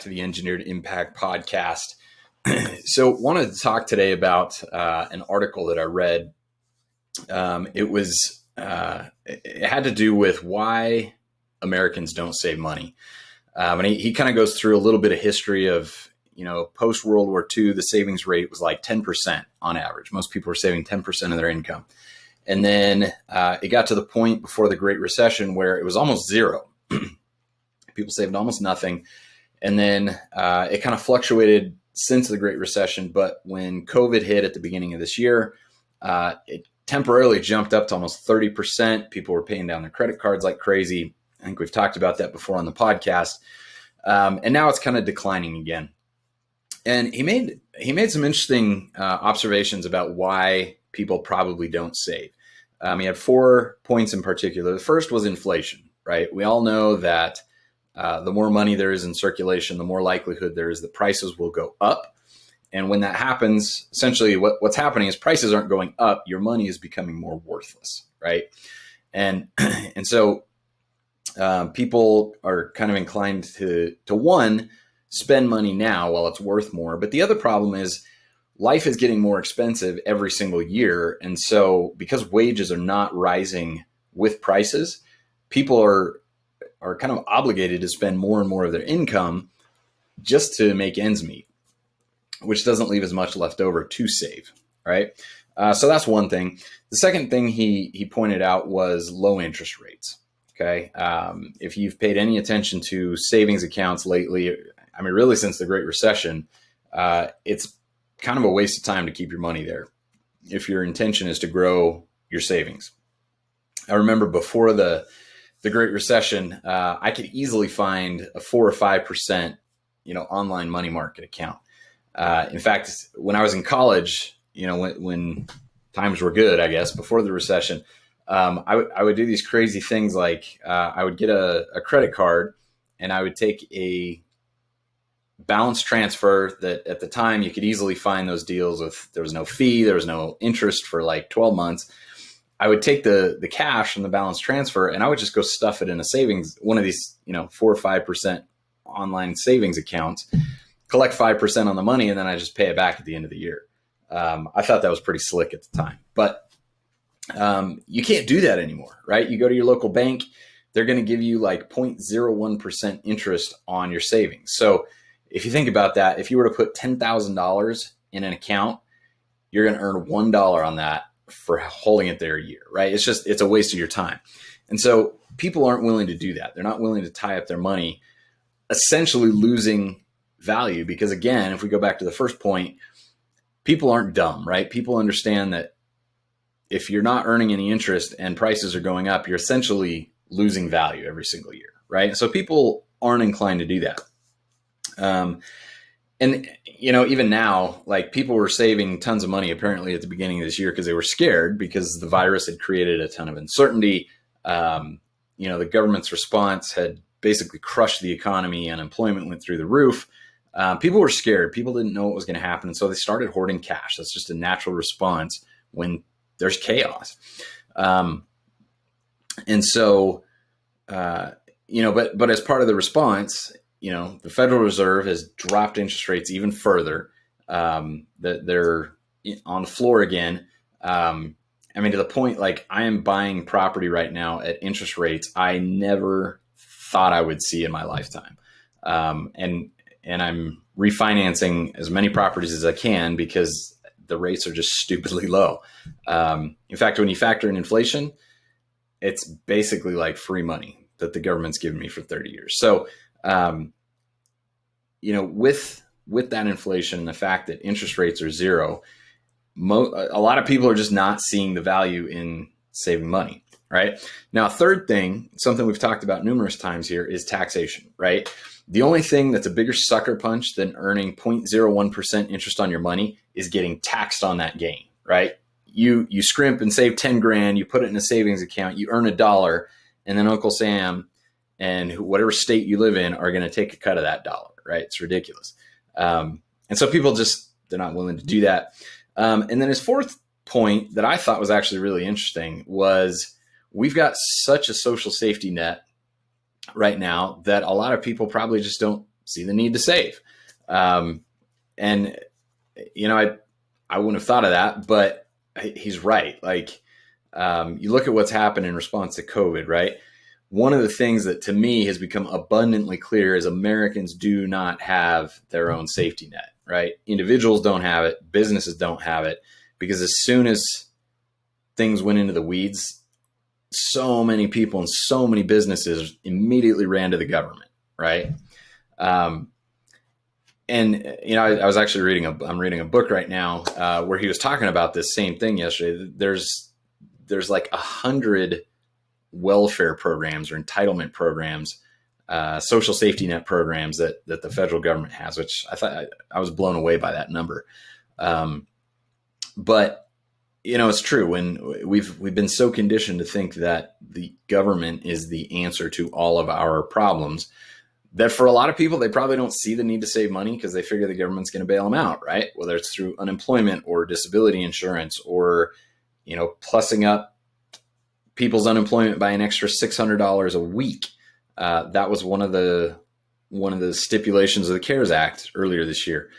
to the Engineered Impact podcast. So wanted to talk today about an article that I read. It had to do with why Americans don't save money. And he kind of goes through a little bit of history of, post World War II, the savings rate was like 10% on average. Most people were saving 10% of their income. And then it got to the point before the Great Recession where it was almost zero. People saved almost nothing. And then it kind of fluctuated since the Great Recession. But when COVID hit at the beginning of this year, it temporarily jumped up to almost 30%. People were paying down their credit cards like crazy. I think we've talked about that before on the podcast. And now it's kind of declining again. And he made some interesting observations about why people probably don't save. He had 4 points in particular. The first was inflation, right? We all know that the more money there is in circulation, the more likelihood there is that prices will go up. And when that happens, essentially what's happening is prices aren't going up. Your money is becoming more worthless, right? And so people are kind of inclined to one, spend money now while it's worth more. But the other problem is life is getting more expensive every single year. And so because wages are not rising with prices, people are kind of obligated to spend more and more of their income just to make ends meet, which doesn't leave as much left over to save, right? So that's one thing. The second thing he pointed out was low interest rates, okay? If you've paid any attention to savings accounts lately, I mean, really since the Great Recession, it's kind of a waste of time to keep your money there if your intention is to grow your savings. I remember before the Great Recession, I could easily find a 4 or 5%, online money market account. In fact, when I was in college, when times were good, I guess, before the recession, I would do these crazy things like I would get a credit card and I would take a balance transfer that at the time you could easily find those deals with, there was no fee, there was no interest for like 12 months. I would take the cash from the balance transfer and I would just go stuff it in a savings, one of these, 4 or 5% online savings accounts, collect 5% on the money, and then I just pay it back at the end of the year. I thought that was pretty slick at the time, but you can't do that anymore, right? You go to your local bank, they're going to give you like 0.01% interest on your savings. So if you think about that, if you were to put $10,000 in an account, you're going to earn $1 on that for holding it there a year, right? It's a waste of your time. And so people aren't willing to do that. They're not willing to tie up their money, essentially losing value. Because again, if we go back to the first point, people aren't dumb, right? People understand that if you're not earning any interest and prices are going up, you're essentially losing value every single year, right? So people aren't inclined to do that. And, even now, like people were saving tons of money apparently at the beginning of this year because they were scared because the virus had created a ton of uncertainty. The government's response had basically crushed the economy. Unemployment went through the roof. People were scared. People didn't know what was going to happen. And so they started hoarding cash. That's just a natural response when there's chaos. But as part of the response, the Federal Reserve has dropped interest rates even further. That they're on the floor again. To the point, like I am buying property right now at interest rates I never thought I would see in my lifetime. And I'm refinancing as many properties as I can because the rates are just stupidly low. In fact, when you factor in inflation, it's basically like free money that the government's given me for 30 years. So, with that inflation and the fact that interest rates are zero, a lot of people are just not seeing the value in saving money, right? Now, a third thing, something we've talked about numerous times here, is taxation, right? The only thing that's a bigger sucker punch than earning 0.01% interest on your money is getting taxed on that gain, right? You scrimp and save 10 grand, you put it in a savings account, you earn $1, and then Uncle Sam and whatever state you live in are going to take a cut of that dollar, right? It's ridiculous. And so people they're not willing to do that. And then his fourth point that I thought was actually really interesting was we've got such a social safety net right now that a lot of people probably just don't see the need to save. And, I wouldn't have thought of that, but he's right. Like, you look at what's happened in response to COVID, right? One of the things that to me has become abundantly clear is Americans do not have their own safety net, right? Individuals don't have it. Businesses don't have it, because as soon as things went into the weeds, so many people and so many businesses immediately ran to the government, right? I was actually I'm reading a book right now where he was talking about this same thing yesterday. There's like 100 welfare programs or entitlement programs, social safety net programs that the federal government has, which I thought I was blown away by that number. But it's true, when we've been so conditioned to think that the government is the answer to all of our problems, that for a lot of people, they probably don't see the need to save money because they figure the government's going to bail them out, right? Whether it's through unemployment or disability insurance, or, plussing up people's unemployment by an extra $600 a week. That was one of the stipulations of the CARES Act earlier this year.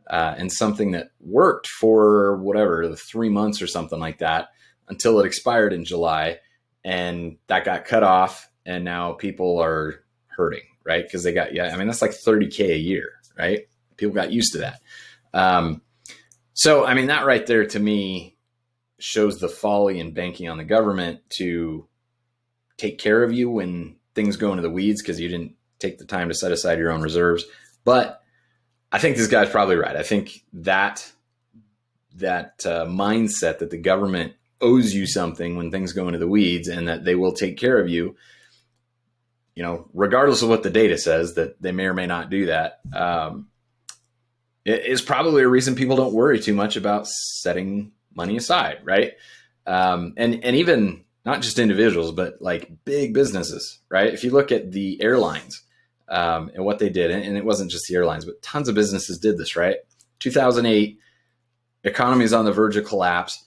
And something that worked for the 3 months or something like that, until it expired in July, and that got cut off. And now people are hurting, right? Because that's like $30K a year, right? People got used to that. That right there to me shows the folly in banking on the government to take care of you when things go into the weeds, because you didn't take the time to set aside your own reserves. But I think this guy's probably right. I think that mindset that the government owes you something when things go into the weeds, and that they will take care of you, regardless of what the data says, that they may or may not do that, is probably a reason people don't worry too much about setting money aside, right? And even not just individuals, but like big businesses, right? If you look at the airlines and what they did, and it wasn't just the airlines, but tons of businesses did this, right? 2008, economy is on the verge of collapse.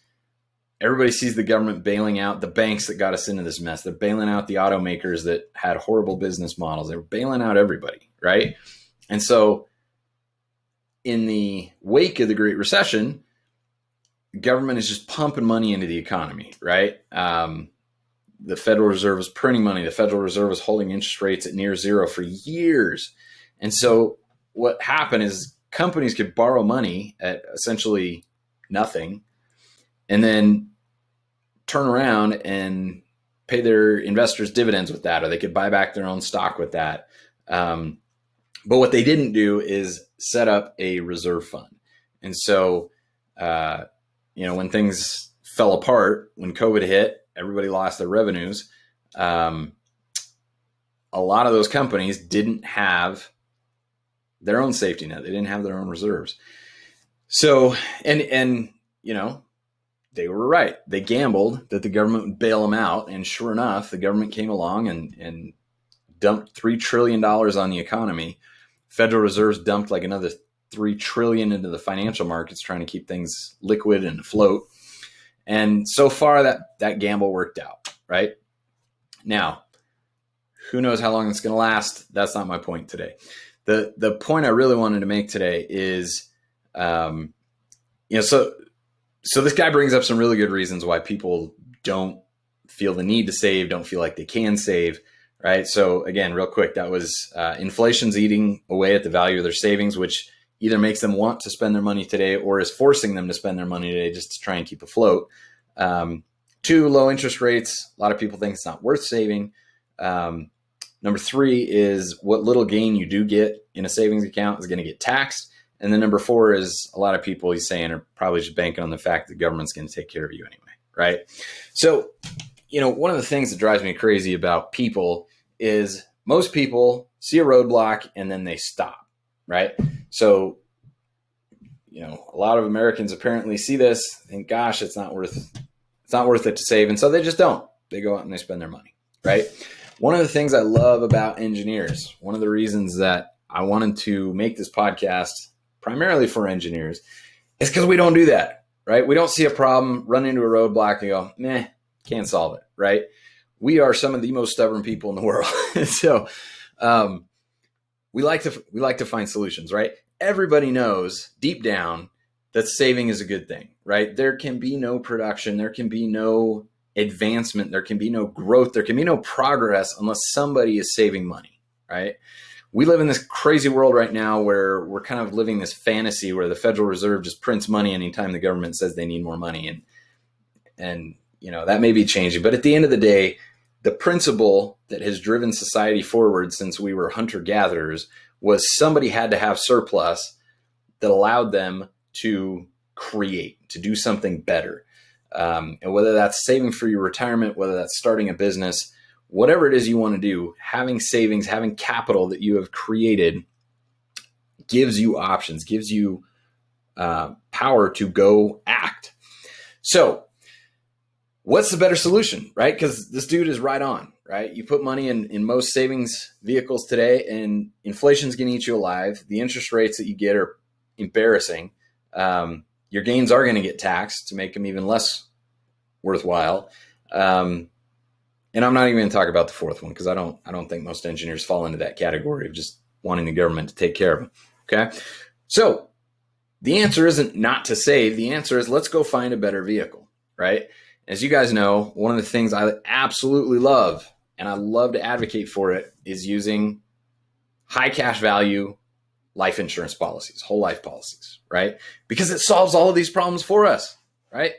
Everybody sees the government bailing out the banks that got us into this mess. They're bailing out the automakers that had horrible business models. They're bailing out everybody, right? And so in the wake of the Great Recession, government is just pumping money into the economy, right? The Federal Reserve is printing money. The Federal Reserve is holding interest rates at near zero for years. And so what happened is companies could borrow money at essentially nothing, and then turn around and pay their investors dividends with that, or they could buy back their own stock with that. But what they didn't do is set up a reserve fund. And so, when things fell apart, when COVID hit, everybody lost their revenues. A lot of those companies didn't have their own safety net. They didn't have their own reserves. So, they were right. They gambled that the government would bail them out. And sure enough, the government came along and dumped $3 trillion on the economy. Federal Reserves dumped like another $3 trillion into the financial markets, trying to keep things liquid and afloat. And so far that gamble worked out, right? Now, who knows how long it's going to last? That's not my point today. The point I really wanted to make today is, so this guy brings up some really good reasons why people don't feel the need to save, don't feel like they can save, right? So again, real quick, that was inflation's eating away at the value of their savings, which either makes them want to spend their money today or is forcing them to spend their money today just to try and keep afloat. 2, low interest rates. A lot of people think it's not worth saving. Number 3 is what little gain you do get in a savings account is going to get taxed. And then number 4 is a lot of people, he's saying, are probably just banking on the fact that the government's going to take care of you anyway, right? So, one of the things that drives me crazy about people is most people see a roadblock and then they stop, right? So, a lot of Americans apparently see this, think, gosh, it's not worth it to save. And so they just don't. They go out and they spend their money, right? One of the things I love about engineers, one of the reasons that I wanted to make this podcast primarily for engineers, is because we don't do that, right? We don't see a problem, run into a roadblock and go, meh, can't solve it, right? We are some of the most stubborn people in the world. So we like to find solutions, right? Everybody knows deep down that saving is a good thing, right? There can be no production, there can be no advancement, there can be no growth, there can be no progress unless somebody is saving money, right? We live in this crazy world right now where we're kind of living this fantasy where the Federal Reserve just prints money anytime the government says they need more money. And that may be changing, but at the end of the day, the principle that has driven society forward since we were hunter-gatherers was somebody had to have surplus that allowed them to create, to do something better. And whether that's saving for your retirement, whether that's starting a business, whatever it is you want to do, having savings, having capital that you have created gives you options, gives you power to go act. So what's the better solution, right? Because this dude is right on, right? You put money in most savings vehicles today and inflation's going to eat you alive. The interest rates that you get are embarrassing. Your gains are going to get taxed to make them even less worthwhile. And I'm not even going to talk about the fourth one because I don't think most engineers fall into that category of just wanting the government to take care of them. Okay. So the answer isn't not to save. The answer is let's go find a better vehicle, right? As you guys know, one of the things I absolutely love, and I love to advocate for it, is using high cash value life insurance policies, whole life policies, right? Because it solves all of these problems for us, right?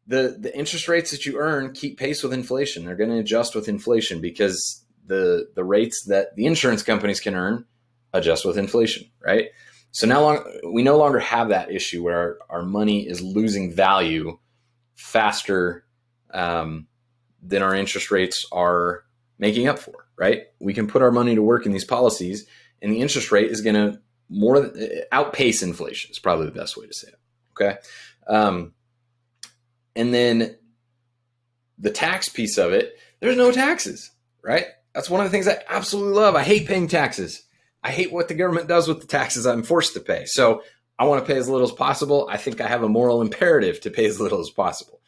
The interest rates that you earn keep pace with inflation. They're going to adjust with inflation because the rates that the insurance companies can earn adjust with inflation, right? So now we no longer have that issue where our money is losing value faster than our interest rates are making up for, right? We can put our money to work in these policies and the interest rate is going to outpace inflation is probably the best way to say it, okay? And then the tax piece of it, there's no taxes, right? That's one of the things I absolutely love. I hate paying taxes. I hate what the government does with the taxes I'm forced to pay. So I want to pay as little as possible. I think I have a moral imperative to pay as little as possible.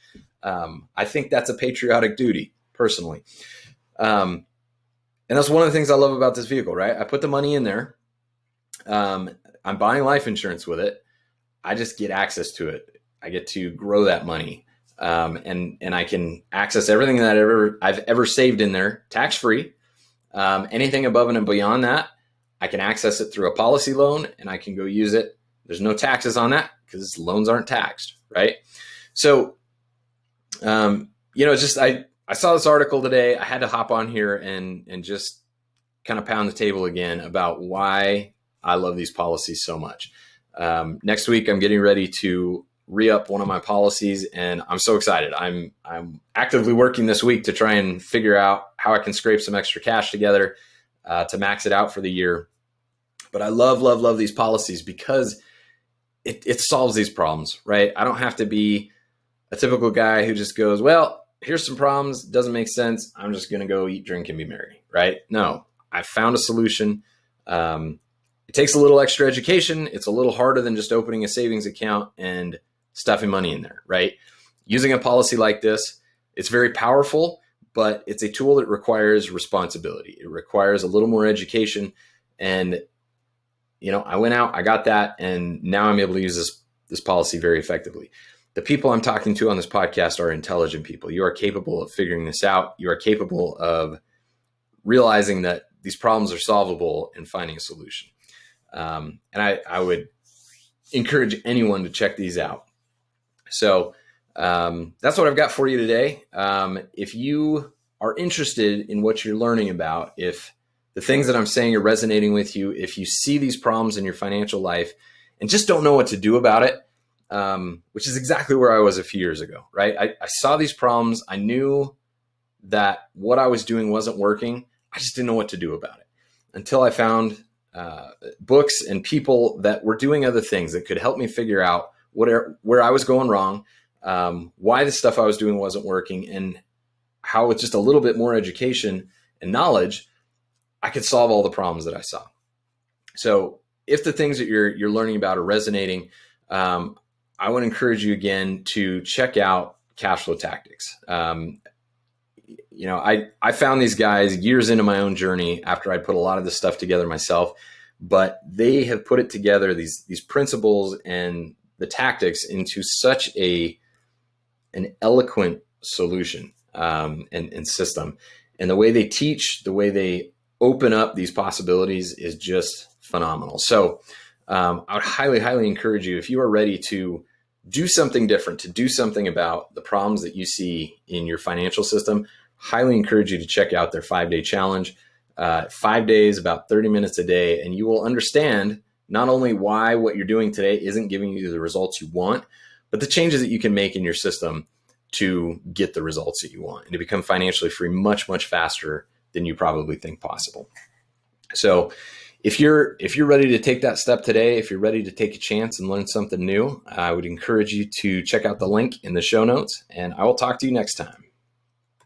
I think that's a patriotic duty, personally. And that's one of the things I love about this vehicle, right? I put the money in there. I'm buying life insurance with it. I just get access to it. I get to grow that money. And I can access everything that I've ever saved in there tax-free. Anything above and beyond that, I can access it through a policy loan and I can go use it. There's no taxes on that because loans aren't taxed, right? So, I saw this article today. I had to hop on here and just kind of pound the table again about why I love these policies so much. Next week, I'm getting ready to re-up one of my policies and I'm so excited. I'm actively working this week to try and figure out how I can scrape some extra cash together to max it out for the year. But I love these policies because it solves these problems, right? I don't have to be a typical guy who just goes, well, here's some problems. Doesn't make sense. I'm just going to go eat, drink, and be merry, right? No, I found a solution. It takes a little extra education. It's a little harder than just opening a savings account and stuffing money in there, right? Using a policy like this, it's very powerful, but it's a tool that requires responsibility. It requires a little more education. And, I went out, I got that, and now I'm able to use this policy very effectively. The people I'm talking to on this podcast are intelligent people. You are capable of figuring this out. You are capable of realizing that these problems are solvable and finding a solution. And I would encourage anyone to check these out. So that's what I've got for you today. If you are interested in what you're learning about, if the things that I'm saying are resonating with you, if you see these problems in your financial life and just don't know what to do about it, which is exactly where I was a few years ago, right? I saw these problems. I knew that what I was doing wasn't working. I just didn't know what to do about it until I found books and people that were doing other things that could help me figure out where I was going wrong, why the stuff I was doing wasn't working, and how with just a little bit more education and knowledge, I could solve all the problems that I saw. So if the things that you're learning about are resonating, I would encourage you again to check out Cashflow Tactics. I found these guys years into my own journey after I put a lot of this stuff together myself, but they have put it together, these principles and the tactics, into such an eloquent solution and system. And the way they teach, the way they open up these possibilities is just phenomenal. So I would highly, highly encourage you, if you are ready to do something different, to do something about the problems that you see in your financial system, highly encourage you to check out their 5-day challenge. 5 days, about 30 minutes a day, and you will understand not only why what you're doing today isn't giving you the results you want, but the changes that you can make in your system to get the results that you want and to become financially free much, much faster than you probably think possible. So if you're ready to take that step today, if you're ready to take a chance and learn something new, I would encourage you to check out the link in the show notes, and I will talk to you next time.